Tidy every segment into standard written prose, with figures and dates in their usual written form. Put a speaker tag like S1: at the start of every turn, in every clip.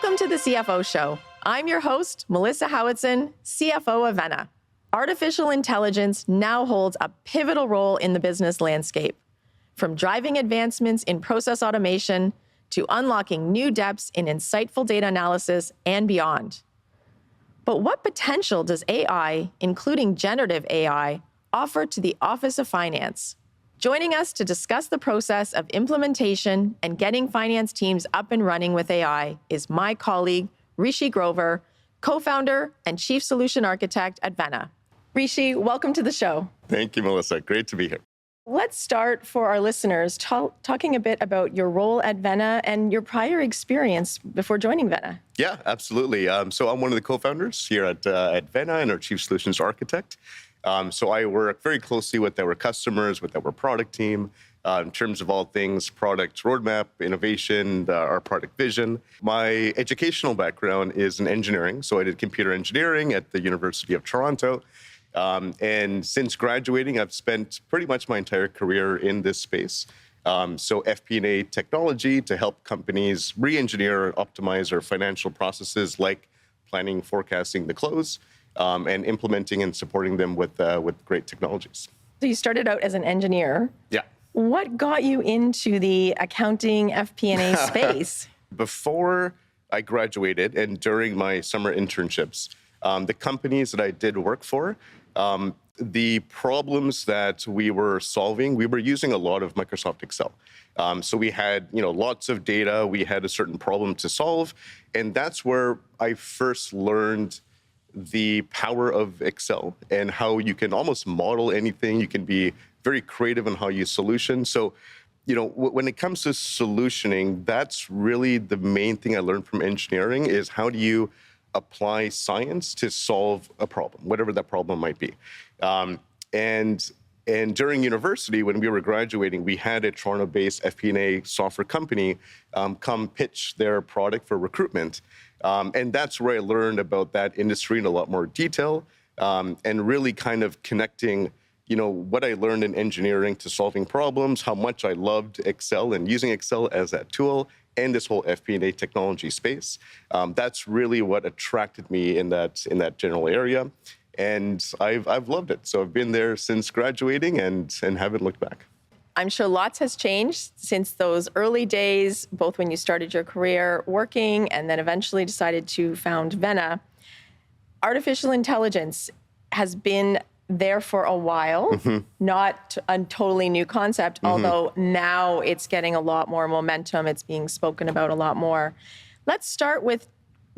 S1: Welcome to the CFO Show. I'm your host, Melissa Howatson, CFO of Vena. Artificial intelligence now holds a pivotal role in the business landscape, from driving advancements in process automation to unlocking new depths in insightful data analysis and beyond. But what potential does AI, including generative AI, offer to the Office of Finance? Joining us to discuss the process of implementation and getting finance teams up and running with AI is my colleague, Rishi Grover, co-founder and chief solution architect at Vena. Rishi, welcome to the show.
S2: Thank you, Melissa. Great to be here.
S1: Let's start for our listeners talking a bit about your role at Vena and your prior experience before joining Vena.
S2: Yeah, absolutely. So I'm one of the co-founders here at Vena and our chief solutions architect. So I work very closely with our customers, with our product team, in terms of all things product roadmap, innovation, our product vision. My educational background is in engineering. So I did computer engineering at the University of Toronto. And since graduating, I've spent pretty much my entire career in this space. So FP&A technology to help companies re-engineer and optimize their financial processes like planning, forecasting the close, and implementing and supporting them with great technologies.
S1: So you started out as an engineer.
S2: Yeah.
S1: What got you into the accounting FP&A space?
S2: Before I graduated and during my summer internships, the companies that I did work for, the problems that we were solving, we were using a lot of Microsoft Excel. So we had, lots of data. We had a certain problem to solve, and that's where I first learned the power of Excel and how you can almost model anything. You can be very creative in how you solution. So, when it comes to solutioning, that's really the main thing I learned from engineering is how do you apply science to solve a problem, whatever that problem might be. And during university, when we were graduating, we had a Toronto-based FP&A software company come pitch their product for recruitment. And that's where I learned about that industry in a lot more detail, and really kind of connecting, what I learned in engineering to solving problems, how much I loved Excel and using Excel as that tool, and this whole FP&A technology space. That's really what attracted me in that general area. And I've loved it. So I've been there since graduating and haven't looked back.
S1: I'm sure lots has changed since those early days, both when you started your career working and then eventually decided to found Vena. Artificial intelligence has been there for a while, not a totally new concept, although now it's getting a lot more momentum. It's being spoken about a lot more. Let's start with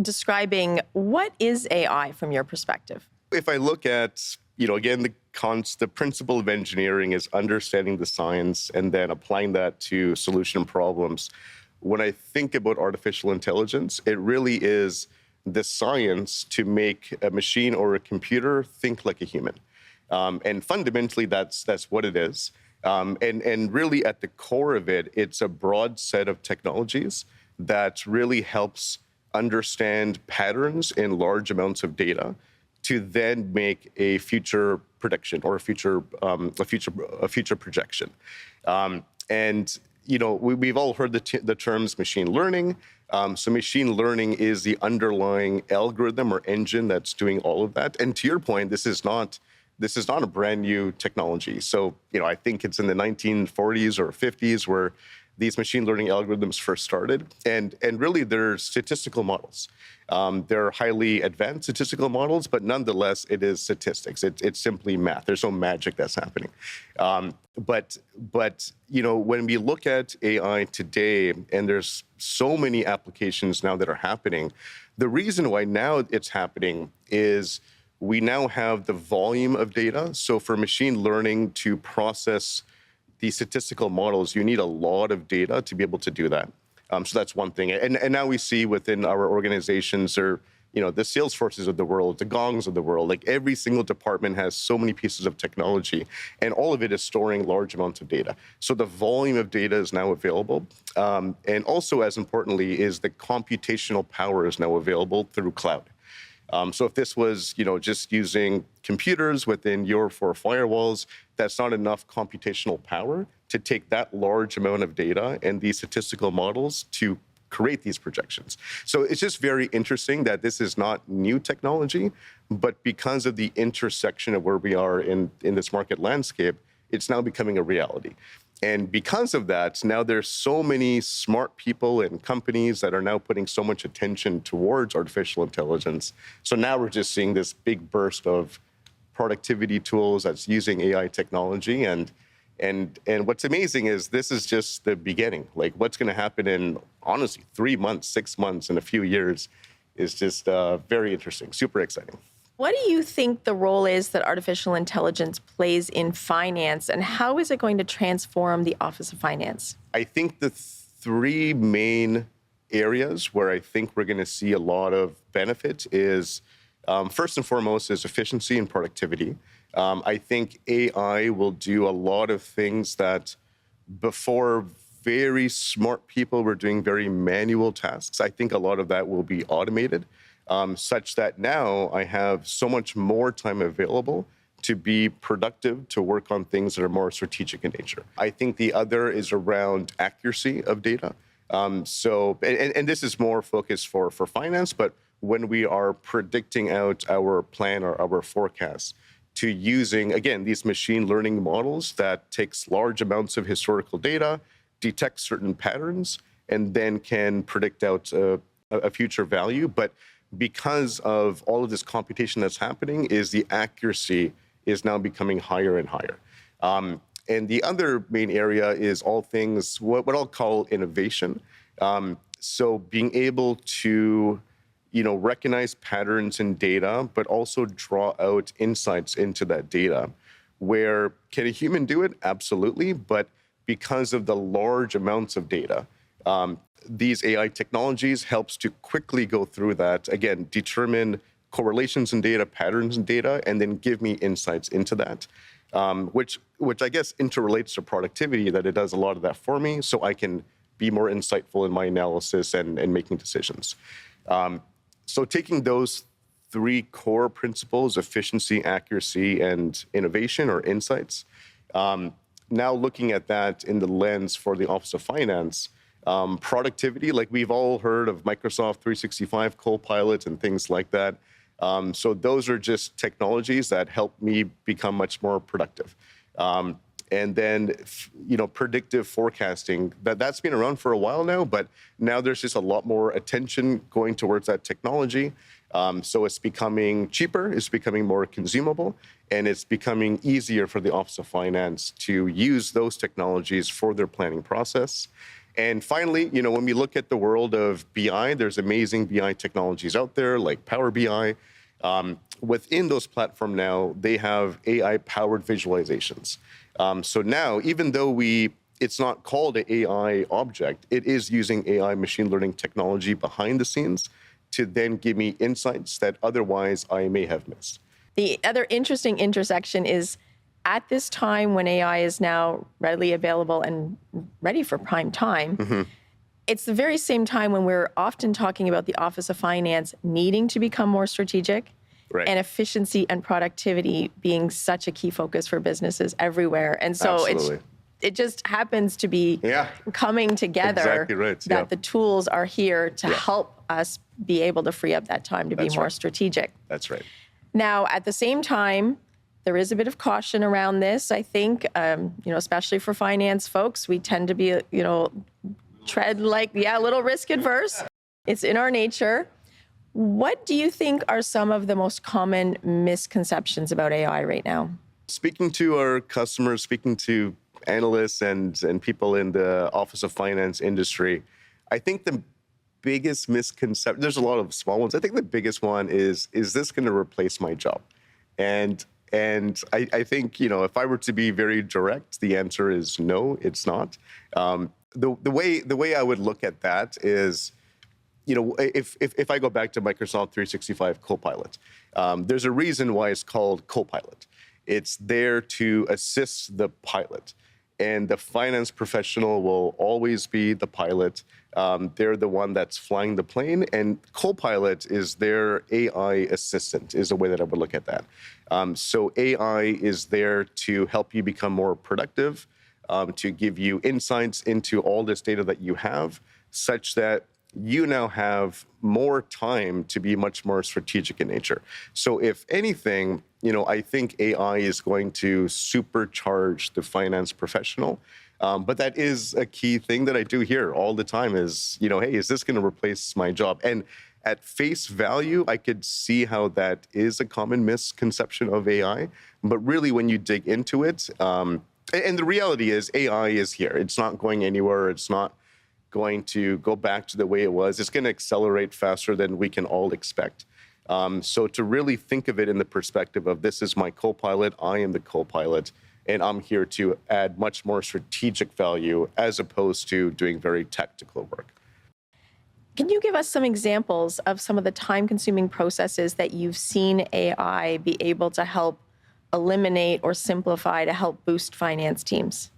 S1: describing what is AI from your perspective.
S2: If I look at, again, the principle of engineering is understanding the science and then applying that to solution problems. When I think about artificial intelligence, it really is the science to make a machine or a computer think like a human. And fundamentally, that's what it is. And really at the core of it, it's a broad set of technologies that really helps understand patterns in large amounts of data to then make a future prediction or a future projection. We've all heard the terms machine learning. So machine learning is the underlying algorithm or engine that's doing all of that. And to your point, this is not a brand new technology. So, I think it's in the 1940s or 50s where these machine learning algorithms first started. And really, they're statistical models. They're highly advanced statistical models, but nonetheless, it is statistics. It's simply math. There's no magic that's happening. But when we look at AI today, and there's so many applications now that are happening, the reason why now it's happening is we now have the volume of data. So for machine learning to process the statistical models, you need a lot of data to be able to do that. So that's one thing. And now we see within our organizations, or the Salesforces of the world, the Gongs of the world, like every single department has so many pieces of technology, and all of it is storing large amounts of data. So the volume of data is now available. And also, as importantly, is the computational power is now available through cloud. So if this was, just using computers within your four firewalls, that's not enough computational power to take that large amount of data and these statistical models to create these projections. So it's just very interesting that this is not new technology, but because of the intersection of where we are in this market landscape, it's now becoming a reality. And because of that, now there's so many smart people and companies that are now putting so much attention towards artificial intelligence. So now we're just seeing this big burst of productivity tools that's using AI technology. And what's amazing is this is just the beginning. Like what's going to happen in, honestly, 3 months, 6 months, and a few years is just very interesting, super exciting.
S1: What do you think the role is that artificial intelligence plays in finance, and how is it going to transform the Office of Finance?
S2: I think the three main areas where I think we're going to see a lot of benefit is, first and foremost, is efficiency and productivity. I think AI will do a lot of things that before very smart people were doing very manual tasks. I think a lot of that will be automated. Such that now I have so much more time available to be productive, to work on things that are more strategic in nature. I think the other is around accuracy of data. And this is more focused for finance, but when we are predicting out our plan or our forecast, to using, again, these machine learning models that takes large amounts of historical data, detects certain patterns, and then can predict out a future value. But because of all of this computation that's happening, is the accuracy is now becoming higher and higher. And the other main area is all things, what I'll call innovation. So being able to, recognize patterns in data, but also draw out insights into that data. Where can a human do it? Absolutely. But because of the large amounts of data, these AI technologies helps to quickly go through that, again, determine correlations in data, patterns in data, and then give me insights into that, which I guess interrelates to productivity, that it does a lot of that for me so I can be more insightful in my analysis and making decisions. So taking those three core principles, efficiency, accuracy, and innovation or insights, now looking at that in the lens for the Office of Finance, productivity, like we've all heard of Microsoft 365 Copilot and things like that. So those are just technologies that help me become much more productive. And then, predictive forecasting, that's been around for a while now, but now there's just a lot more attention going towards that technology. So it's becoming cheaper, it's becoming more consumable, and it's becoming easier for the Office of Finance to use those technologies for their planning process. And finally, when we look at the world of BI, there's amazing BI technologies out there like Power BI. Within those platforms now, they have AI-powered visualizations. So now, even though it's not called an AI object, it is using AI machine learning technology behind the scenes to then give me insights that otherwise I may have missed.
S1: The other interesting intersection is at this time when AI is now readily available and ready for prime time, it's the very same time when we're often talking about the Office of Finance needing to become more strategic, right, and efficiency and productivity being such a key focus for businesses everywhere. And so it just happens to be coming together,
S2: exactly right,
S1: that the tools are here to help us be able to free up that time to be more strategic.
S2: That's right.
S1: Now, at the same time, there is a bit of caution around this, I think, especially for finance folks. We tend to be, tread like, a little risk adverse. It's in our nature. What do you think are some of the most common misconceptions about AI right now?
S2: Speaking to our customers, speaking to analysts and people in the Office of Finance industry, I think the biggest misconception, there's a lot of small ones. I think the biggest one is this going to replace my job? And I think, if I were to be very direct, the answer is no, it's not. The way I would look at that is, if I go back to Microsoft 365 Copilot, there's a reason why it's called Copilot. It's there to assist the pilot. And the finance professional will always be the pilot. They're the one that's flying the plane. And Copilot is their AI assistant, is the way that I would look at that. So AI is there to help you become more productive, to give you insights into all this data that you have, such that you now have more time to be much more strategic in nature. So if anything, I think AI is going to supercharge the finance professional. But that is a key thing that I do hear all the time is, hey, is this going to replace my job? And at face value, I could see how that is a common misconception of AI. But really, when you dig into it, and the reality is AI is here. It's not going anywhere. It's not going to go back to the way it was. It's going to accelerate faster than we can all expect. So to really think of it in the perspective of this is my co-pilot, I am the co-pilot, and I'm here to add much more strategic value as opposed to doing very tactical work.
S1: Can you give us some examples of some of the time-consuming processes that you've seen AI be able to help eliminate or simplify to help boost finance teams?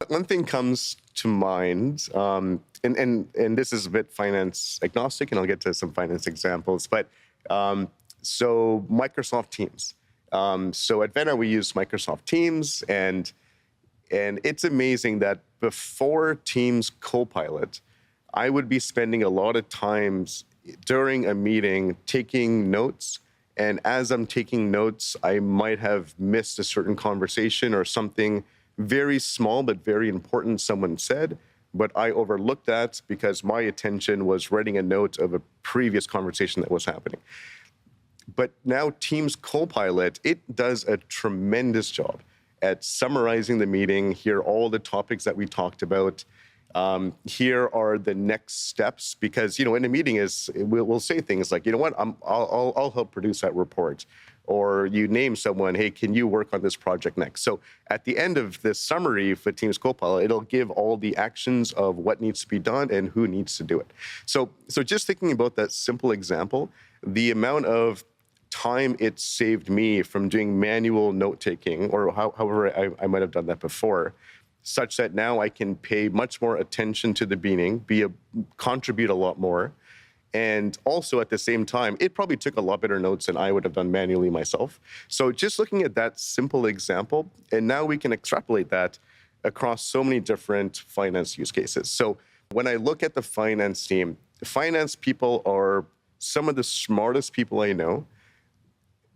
S2: One thing comes to mind, and this is a bit finance agnostic, and I'll get to some finance examples, but so Microsoft Teams. So at Vena, we use Microsoft Teams, and it's amazing that before Teams Copilot, I would be spending a lot of times during a meeting taking notes. And as I'm taking notes, I might have missed a certain conversation or something very small but very important someone said, but I overlooked that because my attention was writing a note of a previous conversation that was happening. But now Teams Copilot, it does a tremendous job at summarizing the meeting, here are all the topics that we talked about. Here are the next steps, because, in a meeting we'll say things like, I'll help produce that report. Or you name someone, hey, can you work on this project next? So at the end of this summary for Teams Copilot, it'll give all the actions of what needs to be done and who needs to do it. So just thinking about that simple example, the amount of time it saved me from doing manual note-taking, or however I might have done that before, such that now I can pay much more attention to the meeting, contribute a lot more. And also at the same time, it probably took a lot better notes than I would have done manually myself. So just looking at that simple example, and now we can extrapolate that across so many different finance use cases. So when I look at the finance team, finance people are some of the smartest people I know,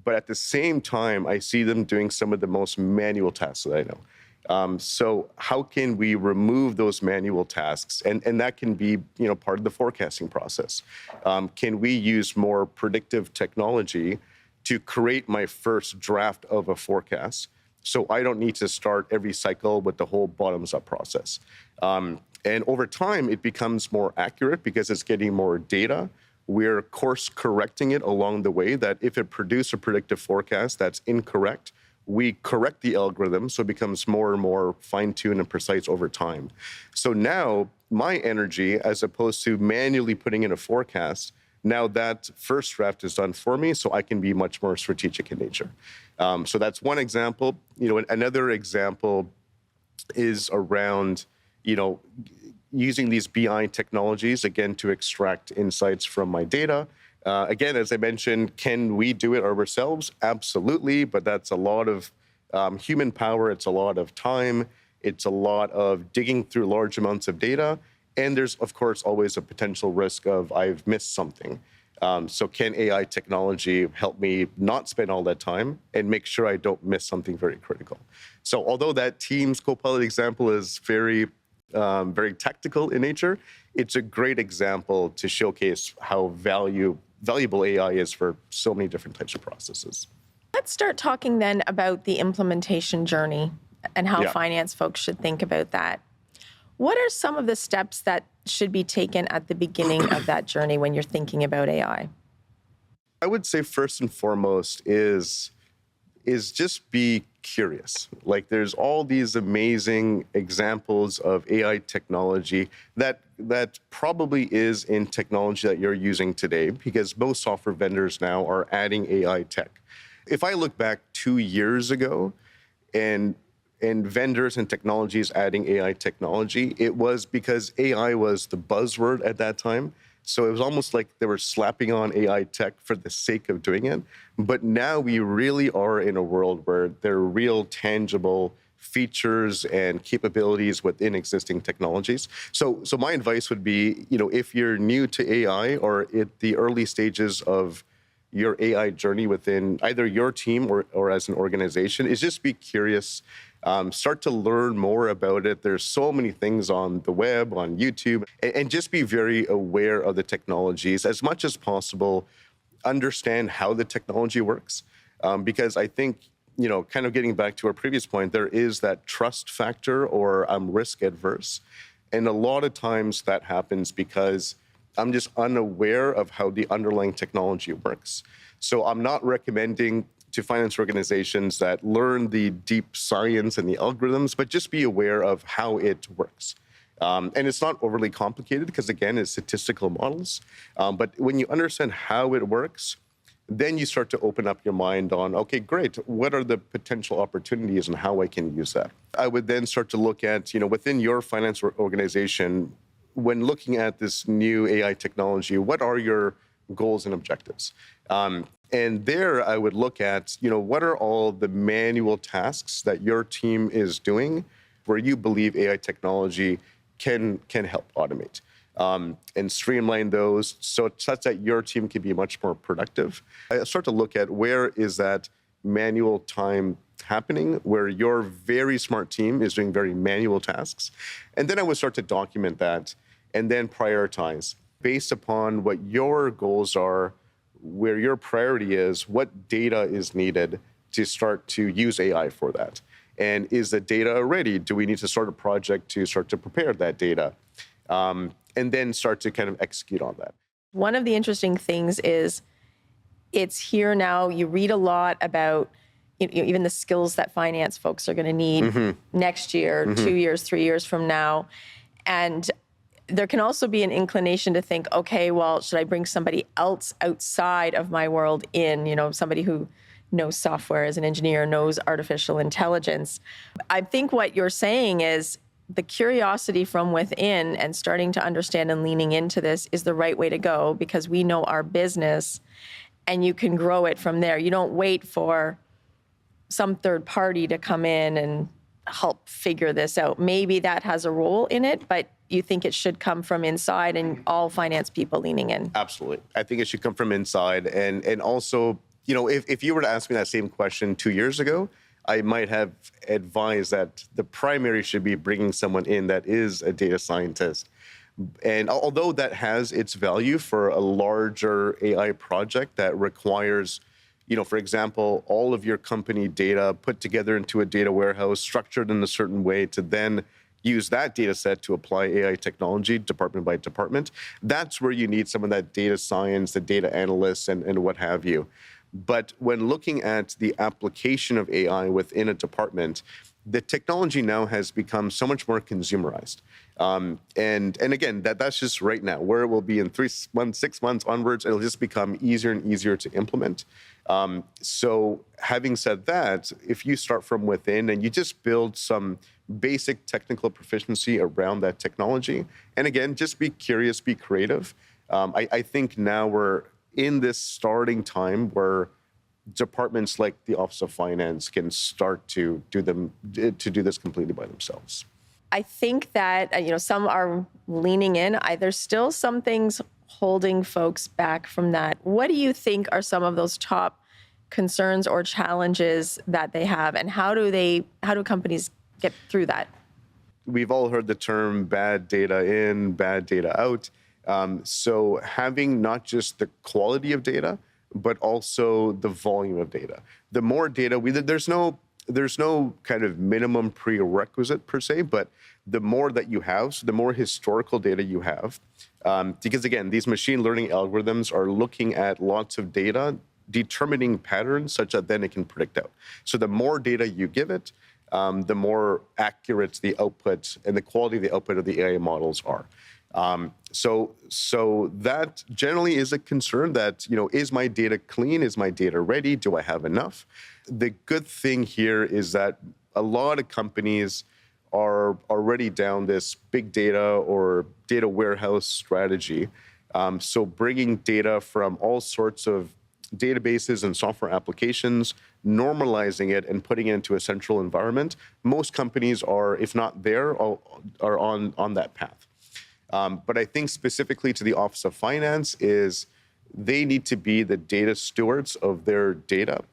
S2: but at the same time, I see them doing some of the most manual tasks that I know. So how can we remove those manual tasks? And that can be, part of the forecasting process. Can we use more predictive technology to create my first draft of a forecast so I don't need to start every cycle with the whole bottoms-up process? And over time, it becomes more accurate because it's getting more data. We're course correcting it along the way, that if it produced a predictive forecast that's incorrect, we correct the algorithm so it becomes more and more fine-tuned and precise over time. So now my energy, as opposed to manually putting in a forecast, now that first draft is done for me so I can be much more strategic in nature. So that's one example. Another example is around, using these BI technologies, again, to extract insights from my data. Again, as I mentioned, can we do it ourselves? Absolutely, but that's a lot of human power. It's a lot of time. It's a lot of digging through large amounts of data. And there's, of course, always a potential risk of I've missed something. So can AI technology help me not spend all that time and make sure I don't miss something very critical? So although that Teams Copilot example is very tactical in nature, it's a great example to showcase how valuable AI is for so many different types of processes.
S1: Let's start talking then about the implementation journey and how finance folks should think about that. What are some of the steps that should be taken at the beginning of that journey when you're thinking about AI?
S2: I would say first and foremost is just be curious. Like, there's all these amazing examples of AI technology that probably is in technology that you're using today, because most software vendors now are adding AI tech. If I look back 2 years ago and vendors and technologies adding AI technology, it was because AI was the buzzword at that time. So it was almost like they were slapping on AI tech for the sake of doing it. But now we really are in a world where there are real, tangible features and capabilities within existing technologies. So my advice would be, if you're new to AI or at the early stages of your AI journey within either your team or as an organization, is just be curious. Start to learn more about it. There's so many things on the web, on YouTube, and just be very aware of the technologies as much as possible. Understand how the technology works, because I think, kind of getting back to our previous point, there is that trust factor or I'm risk adverse. And a lot of times that happens because I'm just unaware of how the underlying technology works. So I'm not recommending to finance organizations that learn the deep science and the algorithms, but just be aware of how it works. And it's not overly complicated because, again, it's statistical models. But when you understand how it works, then you start to open up your mind on, okay, great, what are the potential opportunities and how I can use that? I would then start to look at, within your finance organization, when looking at this new AI technology, what are your goals and objectives? And there I would look at, what are all the manual tasks that your team is doing where you believe AI technology can help automate and streamline those such that your team can be much more productive. I start to look at where is that manual time happening, where your very smart team is doing very manual tasks. And then I would start to document that and then prioritize based upon what your goals are, where your priority is, what data is needed to start to use AI for that. And is the data ready? Do we need to start a project to start to prepare that data? And then start to kind of execute on that.
S1: One of the interesting things is it's here now. You read a lot about even the skills that finance folks are going to need next year, 2 years, 3 years from now. And there can also be an inclination to think, okay, well, should I bring somebody else outside of my world in, somebody who knows software as an engineer, knows artificial intelligence? I think what you're saying is the curiosity from within and starting to understand and leaning into this is the right way to go because we know our business and you can grow it from there. You don't wait for some third party to come in and help figure this out. Maybe that has a role in it, but you think it should come from inside and all finance people leaning in?
S2: Absolutely. I think it should come from inside. And also, if you were to ask me that same question 2 years ago, I might have advised that the primary should be bringing someone in that is a data scientist. And although that has its value for a larger AI project that requires, for example, all of your company data put together into a data warehouse, structured in a certain way to then use that data set to apply AI technology department by department, that's where you need some of that data science, the data analysts, and what have you. But when looking at the application of AI within a department, the technology now has become so much more consumerized. And again, that's just right now. Where it will be in 3 months, 6 months onwards, it'll just become easier and easier to implement. So having said that, if you start from within and you just build some basic technical proficiency around that technology, and again, just be curious, be creative. I think now we're in this starting time where departments like the Office of Finance can start to do this completely by themselves.
S1: I think that, some are leaning in. There's still some things holding folks back from that. What do you think are some of those top concerns or challenges that they have, and how do companies get through that?
S2: We've all heard the term bad data in, bad data out. So having not just the quality of data, but also the volume of data. The more data, there's no kind of minimum prerequisite per se, but the more that you have, so the more historical data you have, because again, these machine learning algorithms are looking at lots of data, determining patterns such that then it can predict out. So the more data you give it, the more accurate the output and the quality of the output of the AI models are. So that generally is a concern that, is my data clean? Is my data ready? Do I have enough? The good thing here is that a lot of companies are already down this big data or data warehouse strategy. So bringing data from all sorts of databases and software applications, normalizing it and putting it into a central environment. Most companies are, if not there, are on that path. But I think specifically to the Office of Finance is they need to be the data stewards of their data,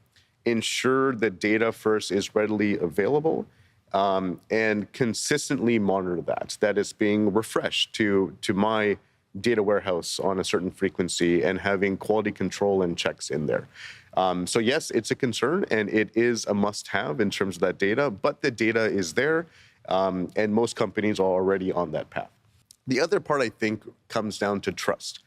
S2: ensure that data first is readily available, and consistently monitor that it's being refreshed to my data warehouse on a certain frequency and having quality control and checks in there. So yes, it's a concern and it is a must-have in terms of that data, but the data is there, and most companies are already on that path. The other part, I think, comes down to trust.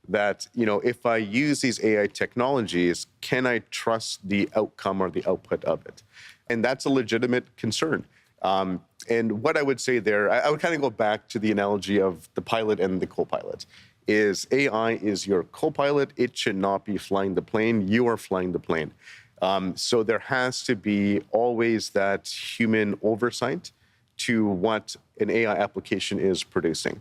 S2: That, if I use these AI technologies, can I trust the outcome or the output of it? And that's a legitimate concern. And what I would say there, I would kind of go back to the analogy of the pilot and the co-pilot, is AI is your co-pilot. It should not be flying the plane. You are flying the plane. So there has to be always that human oversight to what an AI application is producing.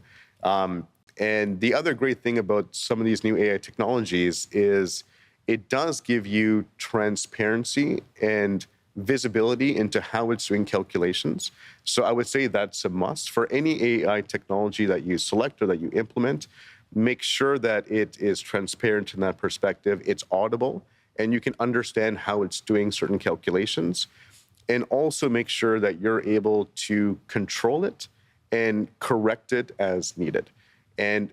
S2: And the other great thing about some of these new AI technologies is it does give you transparency and visibility into how it's doing calculations. So I would say that's a must. For any AI technology that you select or that you implement, make sure that it is transparent in that perspective, it's audible, and you can understand how it's doing certain calculations. And also make sure that you're able to control it and correct it as needed. And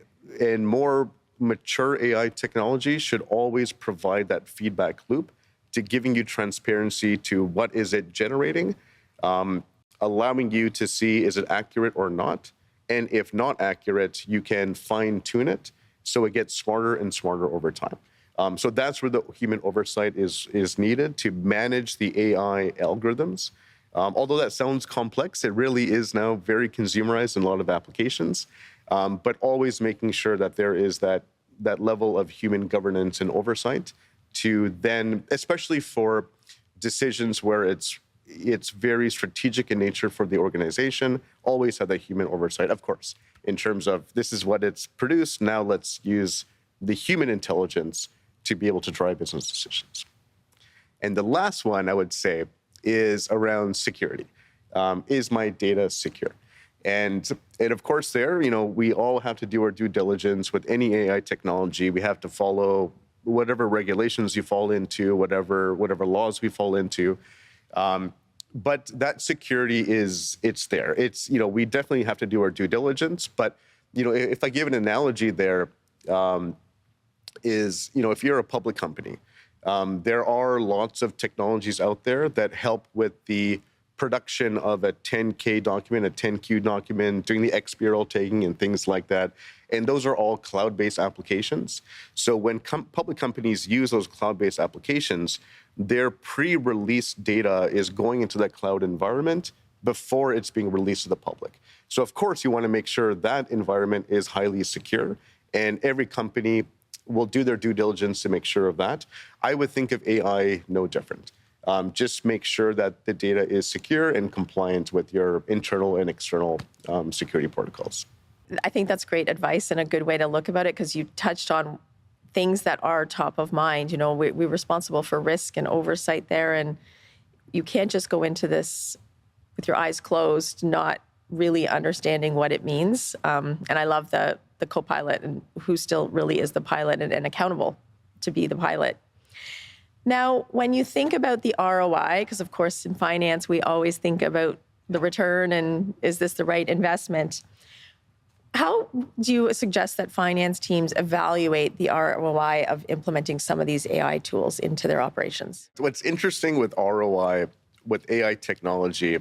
S2: more mature AI technology should always provide that feedback loop to giving you transparency to what is it generating, allowing you to see is it accurate or not. And if not accurate, you can fine tune it so it gets smarter and smarter over time. So that's where the human oversight is needed to manage the AI algorithms. Although that sounds complex, it really is now very consumerized in a lot of applications. But always making sure that there is that level of human governance and oversight to then, especially for decisions where it's very strategic in nature for the organization, always have that human oversight, of course, in terms of this is what it's produced, now let's use the human intelligence to be able to drive business decisions. And the last one I would say is around security. Is my data secure? And of course there, we all have to do our due diligence with any AI technology. We have to follow whatever regulations you fall into, whatever laws we fall into. But that security it's there. It's, we definitely have to do our due diligence. But, if I give an analogy there, is, if you're a public company, there are lots of technologies out there that help with the production of a 10K document, a 10Q document, doing the XBRL tagging and things like that. And those are all cloud-based applications. So when public companies use those cloud-based applications, their pre-release data is going into that cloud environment before it's being released to the public. So of course, you want to make sure that environment is highly secure, and every company will do their due diligence to make sure of that. I would think of AI no different. Just make sure that the data is secure and compliant with your internal and external security protocols.
S1: I think that's great advice and a good way to look about it, because you touched on things that are top of mind. We're responsible for risk and oversight there, and you can't just go into this with your eyes closed, not really understanding what it means. And I love the co-pilot and who still really is the pilot and accountable to be the pilot. Now, when you think about the ROI, because of course in finance, we always think about the return and is this the right investment? How do you suggest that finance teams evaluate the ROI of implementing some of these AI tools into their operations?
S2: What's interesting with ROI, with AI technology,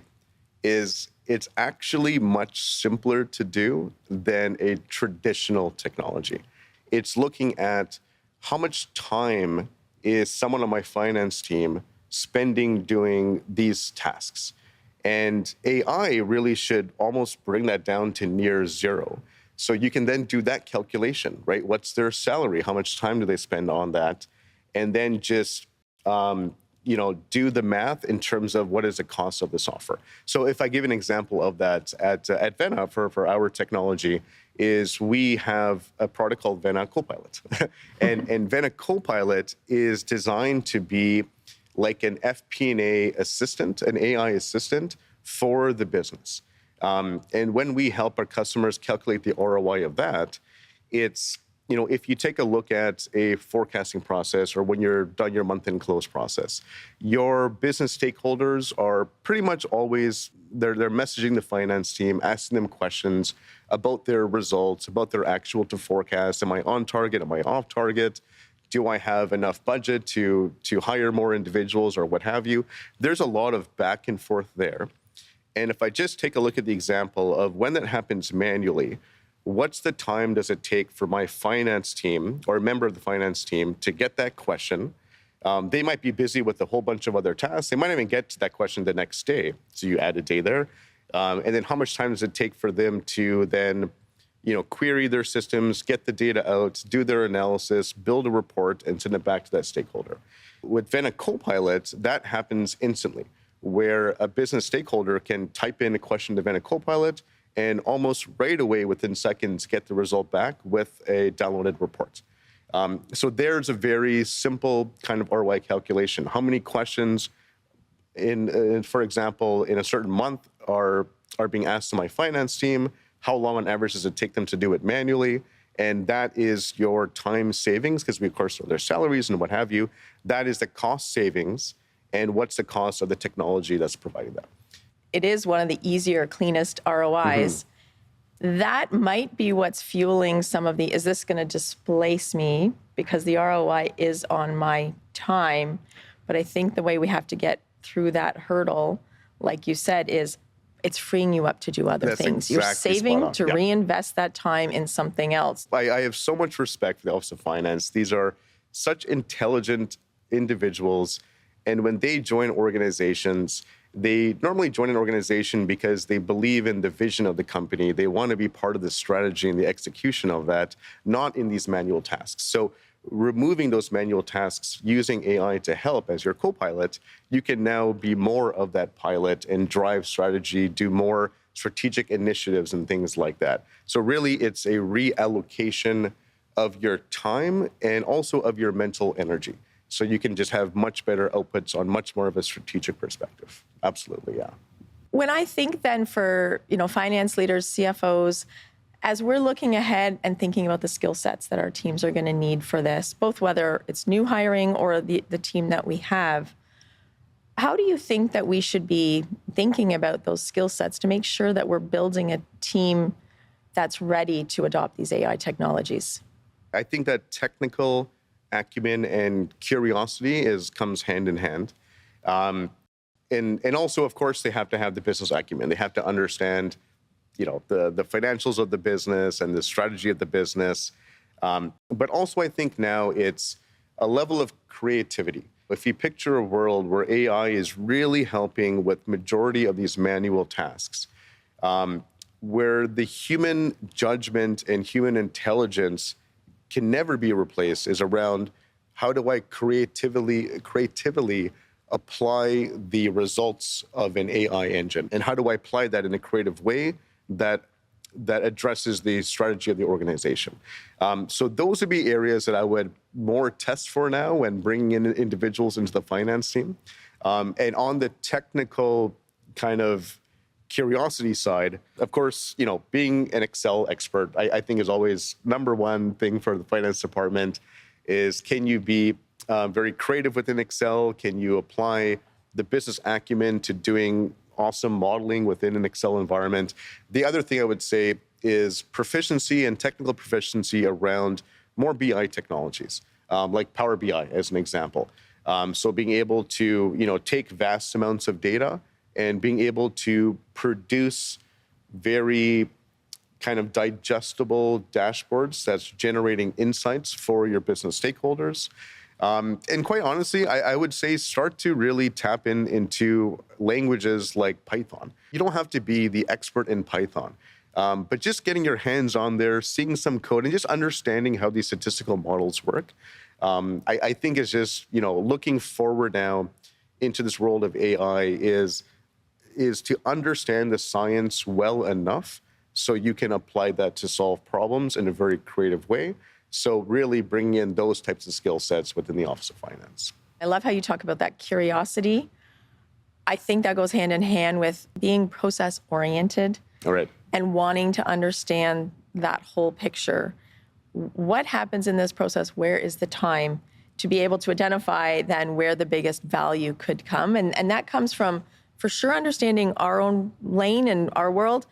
S2: is it's actually much simpler to do than a traditional technology. It's looking at how much time is someone on my finance team spending doing these tasks. And AI really should almost bring that down to near zero. So you can then do that calculation, right? What's their salary? How much time do they spend on that? And then just do the math in terms of what is the cost of the software. So if I give an example of that at Vena for our technology, is we have a product called Vena Copilot. and Vena Copilot is designed to be like an FP&A assistant, an AI assistant for the business. And when we help our customers calculate the ROI of that, it's, if you take a look at a forecasting process or when you're done your month-end close process, your business stakeholders are pretty much always, they're messaging the finance team, asking them questions about their results, about their actual to forecast. Am I on target? Am I off target? Do I have enough budget to hire more individuals or what have you? There's a lot of back and forth there. And if I just take a look at the example of when that happens manually, what's the time does it take for my finance team or a member of the finance team to get that question? They might be busy with a whole bunch of other tasks. They might even get to that question the next day. So you add a day there. And then how much time does it take for them to then, query their systems, get the data out, do their analysis, build a report, and send it back to that stakeholder? With Vena Copilot, that happens instantly, where a business stakeholder can type in a question to Vena Copilot and almost right away, within seconds, get the result back with a downloaded report. So there's a very simple kind of ROI calculation. How many questions, for example, in a certain month are being asked to my finance team? How long on average does it take them to do it manually? And that is your time savings, because we, of course, know their salaries and what have you. That is the cost savings. And what's the cost of the technology that's providing that?
S1: It is one of the easier, cleanest ROIs. Mm-hmm. That might be what's fueling some of the, is this going to displace me? Because the ROI is on my time. But I think the way we have to get through that hurdle, like you said, is it's freeing you up to do other things.
S2: Exactly.
S1: You're saving to reinvest that time in something else.
S2: I have so much respect for the Office of Finance. These are such intelligent individuals. And when they join organizations, they normally join an organization because they believe in the vision of the company. They want to be part of the strategy and the execution of that, not in these manual tasks. So removing those manual tasks, using AI to help as your co-pilot, you can now be more of that pilot and drive strategy, do more strategic initiatives and things like that. So really, it's a reallocation of your time and also of your mental energy. So you can just have much better outputs on much more of a strategic perspective. Absolutely, yeah.
S1: When I think then for, finance leaders, CFOs, as we're looking ahead and thinking about the skill sets that our teams are going to need for this, both whether it's new hiring or the team that we have, how do you think that we should be thinking about those skill sets to make sure that we're building a team that's ready to adopt these AI technologies?
S2: I think that technical acumen and curiosity comes hand in hand. And also, of course, they have to have the business acumen. They have to understand, the financials of the business and the strategy of the business. But also, I think now it's a level of creativity. If you picture a world where AI is really helping with majority of these manual tasks, where the human judgment and human intelligence can never be replaced, is around how do I creatively apply the results of an AI engine, and how do I apply that in a creative way that addresses the strategy of the organization. So those would be areas that I would more test for now when bringing in individuals into the finance team. And on the technical kind of curiosity side, of course, being an Excel expert, I think is always number one thing for the finance department. Is can you be very creative within Excel? Can you apply the business acumen to doing awesome modeling within an Excel environment? The other thing I would say is proficiency and technical proficiency around more BI technologies, like Power BI as an example. So being able to take vast amounts of data and being able to produce very kind of digestible dashboards that's generating insights for your business stakeholders. And quite honestly, I would say start to really tap into languages like Python. You don't have to be the expert in Python, but just getting your hands on there, seeing some code, and just understanding how these statistical models work, I think is just, looking forward now into this world of AI is to understand the science well enough so you can apply that to solve problems in a very creative way. So really bringing in those types of skill sets within the Office of Finance.
S1: I love how you talk about that curiosity. I think that goes hand in hand with being process oriented.
S2: All right.
S1: And wanting to understand that whole picture. What happens in this process? Where is the time to be able to identify then where the biggest value could come? And that comes from, for sure, understanding our own lane and our world,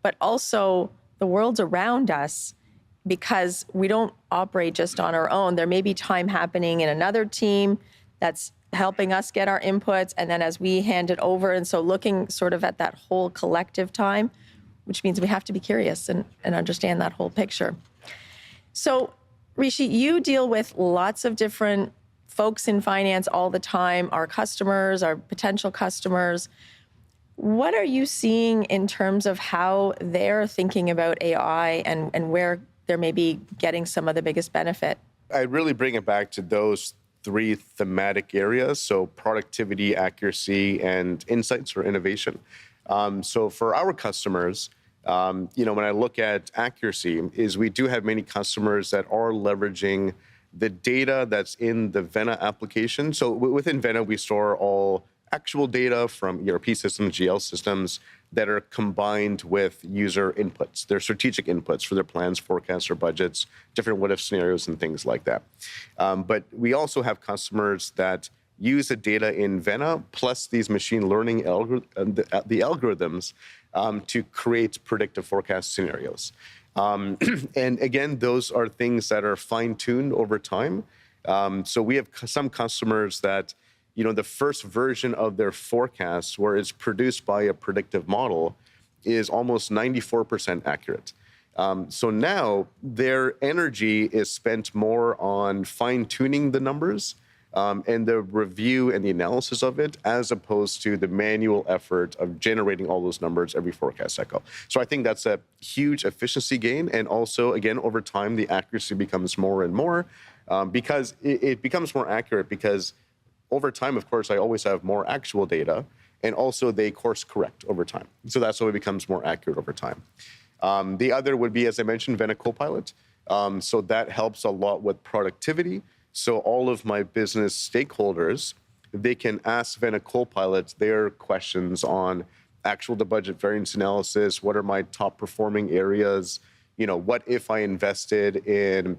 S1: but also the worlds around us, because we don't operate just on our own. There may be time happening in another team that's helping us get our inputs, and then as we hand it over. And so looking sort of at that whole collective time, which means we have to be curious and understand that whole picture. So, Rishi, you deal with lots of different folks in finance all the time, our customers, our potential customers. What are you seeing in terms of how they're thinking about AI and where they're maybe getting some of the biggest benefit?
S2: I really bring it back to those three thematic areas, so productivity, accuracy, and insights or innovation. So for our customers, when I look at accuracy, is we do have many customers that are leveraging the data that's in the Vena application. So within Vena, we store all actual data from ERP systems, GL systems that are combined with user inputs, their strategic inputs for their plans, forecasts, or budgets, different what-if scenarios and things like that. But we also have customers that use the data in Vena plus these machine learning the algorithms to create predictive forecast scenarios. And again, those are things that are fine-tuned over time. So we have some customers that, the first version of their forecast, where it's produced by a predictive model, is almost 94% accurate. So now their energy is spent more on fine-tuning the numbers and the review and the analysis of it, as opposed to the manual effort of generating all those numbers every forecast cycle. So I think that's a huge efficiency gain. And also, again, over time, the accuracy becomes more and more because it becomes more accurate because over time, of course, I always have more actual data, and also they course correct over time. So that's how it becomes more accurate over time. The other would be, as I mentioned, Vena Copilot. So that helps a lot with productivity. So all of my business stakeholders, they can ask Vena Copilot their questions on actual to budget variance analysis. What are my top performing areas? What if I invested in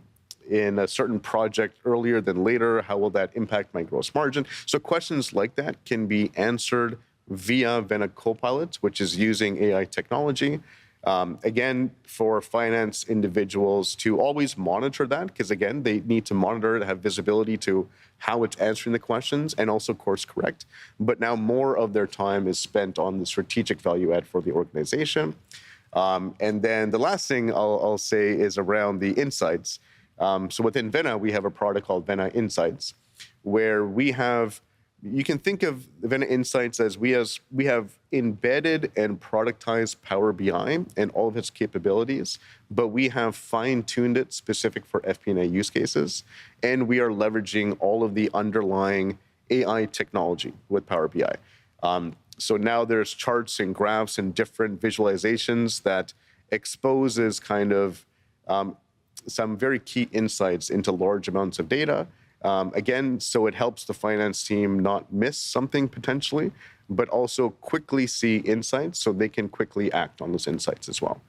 S2: a certain project earlier than later? How will that impact my gross margin? So questions like that can be answered via Vena Copilot, which is using AI technology. Again, for finance individuals to always monitor that, because again, they need to monitor it, have visibility to how it's answering the questions, and also course correct. But now more of their time is spent on the strategic value add for the organization. And then the last thing I'll say is around the insights. So within Vena, we have a product called Vena Insights, where you can think of Vena Insights as we have embedded and productized Power BI and all of its capabilities, but we have fine-tuned it specific for FP&A use cases, and we are leveraging all of the underlying AI technology with Power BI. So now there's charts and graphs and different visualizations that exposes kind of some very key insights into large amounts of data. Again, so it helps the finance team not miss something potentially, but also quickly see insights so they can quickly act on those insights as well.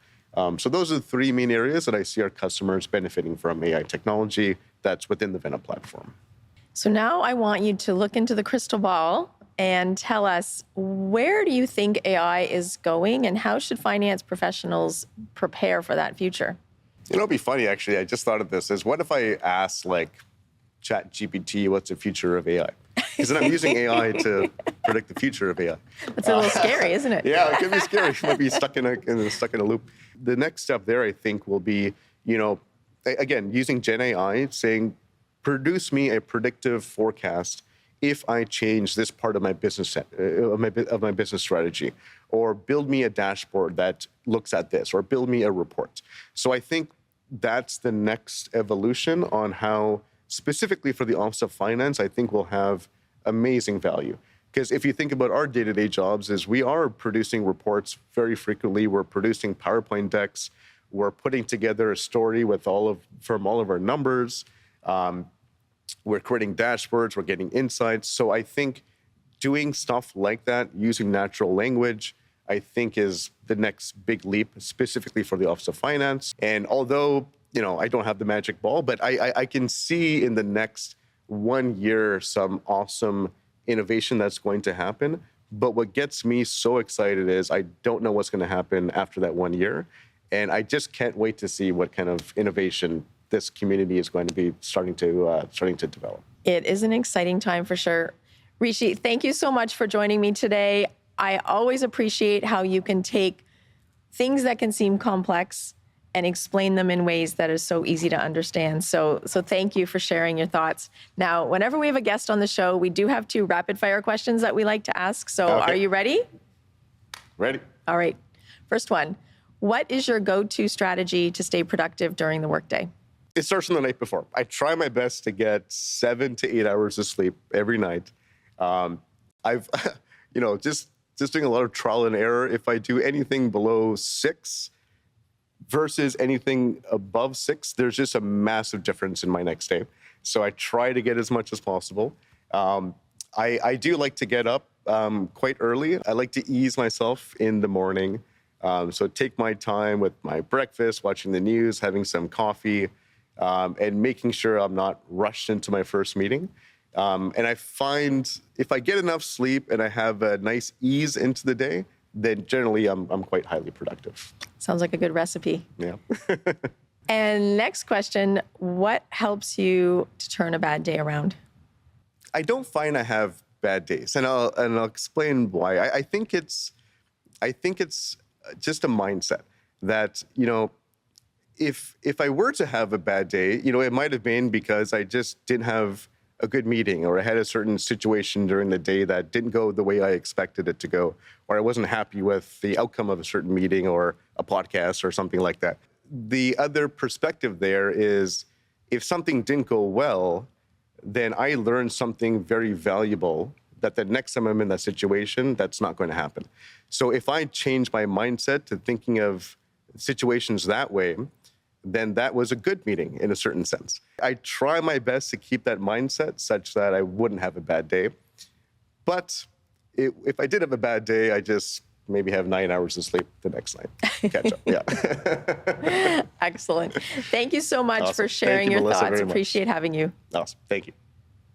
S2: So those are the three main areas that I see our customers benefiting from AI technology that's within the Vena platform.
S1: So now I want you to look into the crystal ball and tell us, where do you think AI is going, and how should finance professionals prepare for that future?
S2: It'd be funny, actually. I just thought of this, is what if I asked, ChatGPT, what's the future of AI? Because then I'm using AI to predict the future of AI.
S1: It's a little scary, isn't it?
S2: Yeah, it could be scary. You might be stuck in a loop. The next step there, I think, will be, again, using Gen AI, saying, produce me a predictive forecast if I change this part of my business of my business strategy, or build me a dashboard that looks at this, or build me a report. So I think that's the next evolution on how, specifically for the Office of Finance, I think will have amazing value. Because if you think about our day-to-day jobs, is we are producing reports very frequently. We're producing PowerPoint decks. We're putting together a story from all of our numbers. We're creating dashboards. We're getting insights. So I think doing stuff like that, using natural language, I think is the next big leap, specifically for the Office of Finance. And although, I don't have the magic ball, but I can see in the next 1 year some awesome innovation that's going to happen. But what gets me so excited is I don't know what's going to happen after that 1 year. And I just can't wait to see what kind of innovation this community is going to be starting to develop.
S1: It is an exciting time for sure. Rishi, thank you so much for joining me today. I always appreciate how you can take things that can seem complex and explain them in ways that are so easy to understand. So thank you for sharing your thoughts. Now, whenever we have a guest on the show, we do have 2 rapid fire questions that we like to ask. So
S2: Okay.
S1: Are you ready?
S2: Ready?
S1: All right. First one, what is your go-to strategy to stay productive during the workday?
S2: It starts from the night before. I try my best to get 7 to 8 hours of sleep every night. I've, just doing a lot of trial and error. If I do anything below 6 versus anything above 6, there's just a massive difference in my next day. So I try to get as much as possible. I do like to get up quite early. I like to ease myself in the morning. So take my time with my breakfast, watching the news, having some coffee, and making sure I'm not rushed into my first meeting. And I find if I get enough sleep and I have a nice ease into the day, then generally I'm quite highly productive.
S1: Sounds like a good recipe.
S2: Yeah.
S1: And next question, what helps you to turn a bad day around?
S2: I don't find I have bad days, and I'll explain why. I think it's just a mindset that, if I were to have a bad day, it might have been because I just didn't have a good meeting, or I had a certain situation during the day that didn't go the way I expected it to go, or I wasn't happy with the outcome of a certain meeting or a podcast or something like that. The other perspective there is if something didn't go well, then I learned something very valuable that the next time I'm in that situation, that's not going to happen. So if I change my mindset to thinking of situations that way, then that was a good meeting in a certain sense. I try my best to keep that mindset such that I wouldn't have a bad day. But if I did have a bad day, I just maybe have 9 hours of sleep the next night. Catch up, yeah.
S1: Excellent. Thank you so much
S2: Awesome.
S1: for sharing your
S2: Melissa,
S1: thoughts.
S2: very much.
S1: Appreciate having you.
S2: Awesome, thank you.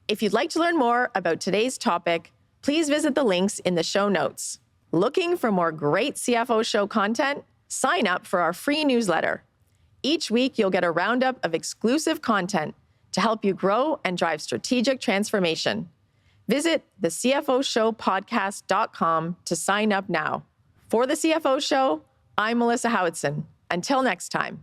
S1: If you'd like to learn more about today's topic, please visit the links in the show notes. Looking for more great CFO Show content? Sign up for our free newsletter. Each week, you'll get a roundup of exclusive content to help you grow and drive strategic transformation. Visit the CFOshowpodcast.com to sign up now. For the CFO Show, I'm Melissa Howatson. Until next time.